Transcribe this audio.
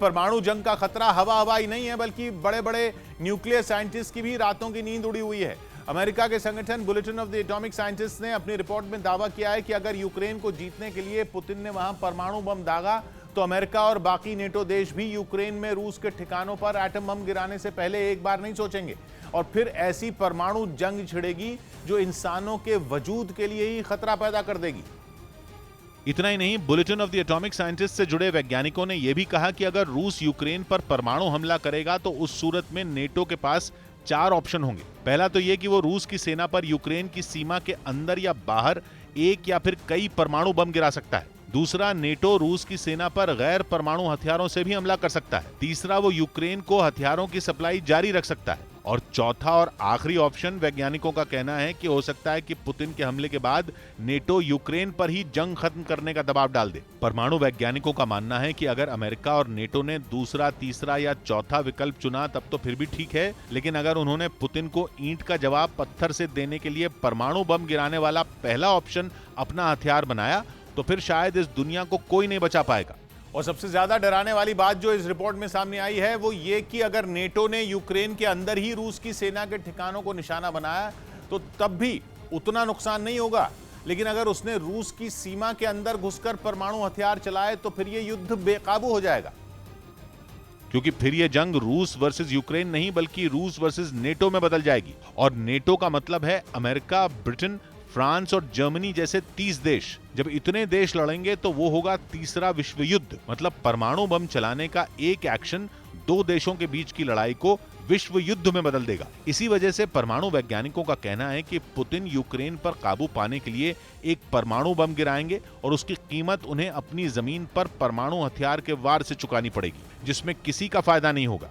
परमाणु जंग का खतरा हवा हवाई नहीं है, बल्कि बड़े बड़े न्यूक्लियर साइंटिस्ट की भी रातों की नींद उड़ी हुई है। अमेरिका के संगठन bulletin of the atomic scientist ने अपनी रिपोर्ट में दावा किया है कि अगर यूक्रेन को जीतने के लिए पुतिन ने वहां परमाणु बम दागा तो अमेरिका और बाकी नेटो देश भी यूक्रेन में रूस के ठिकानों पर एटम बम गिराने से पहले एक बार नहीं सोचेंगे और फिर ऐसी परमाणु जंग छिड़ेगी जो इंसानों के वजूद के लिए ही खतरा पैदा कर देगी। इतना ही नहीं, bulletin of the atomic scientist से जुड़े वैज्ञानिकों ने यह भी कहा कि अगर रूस यूक्रेन पर परमाणु हमला करेगा तो उस सूरत में नेटो के पास 4 ऑप्शन होंगे। पहला तो यह कि वो रूस की सेना पर यूक्रेन की सीमा के अंदर या बाहर एक या फिर कई परमाणु बम गिरा सकता है। दूसरा, नेटो रूस की सेना पर गैर परमाणु हथियारों से भी हमला कर सकता है। तीसरा, वो यूक्रेन को हथियारों की सप्लाई जारी रख सकता है। और चौथा और आखिरी ऑप्शन, वैज्ञानिकों का कहना है कि हो सकता है कि पुतिन के हमले के बाद नेटो यूक्रेन पर ही जंग खत्म करने का दबाव डाल दे। परमाणु वैज्ञानिकों का मानना है कि अगर अमेरिका और नेटो ने दूसरा, तीसरा या चौथा विकल्प चुना तब तो फिर भी ठीक है, लेकिन अगर उन्होंने पुतिन को ईंट का जवाब पत्थर से देने के लिए परमाणु बम गिराने वाला पहला ऑप्शन अपना हथियार बनाया तो फिर शायद इस दुनिया को कोई नहीं बचा पाएगा। और सबसे ज्यादा डराने वाली बात जो इस रिपोर्ट में सामने आई है वो ये कि अगर नेटो ने यूक्रेन के अंदर ही रूस की सेना के ठिकानों को निशाना बनाया तो तब भी उतना नुकसान नहीं होगा, लेकिन अगर उसने रूस की सीमा के अंदर घुसकर परमाणु हथियार चलाए तो फिर यह युद्ध बेकाबू हो जाएगा, क्योंकि फिर यह जंग रूस वर्सेस यूक्रेन नहीं बल्कि रूस वर्सेस नेटो में बदल जाएगी। और नेटो का मतलब है अमेरिका, ब्रिटेन, फ्रांस और जर्मनी जैसे 30 देश। जब इतने देश लड़ेंगे तो वो होगा तीसरा विश्व युद्ध। मतलब परमाणु बम चलाने का एक एक्शन 2 देशों के बीच की लड़ाई को विश्व युद्ध में बदल देगा। इसी वजह से परमाणु वैज्ञानिकों का कहना है कि पुतिन यूक्रेन पर काबू पाने के लिए एक परमाणु बम गिराएंगे और उसकी कीमत उन्हें अपनी जमीन पर परमाणु हथियार के वार से चुकानी पड़ेगी, जिसमें किसी का फायदा नहीं होगा।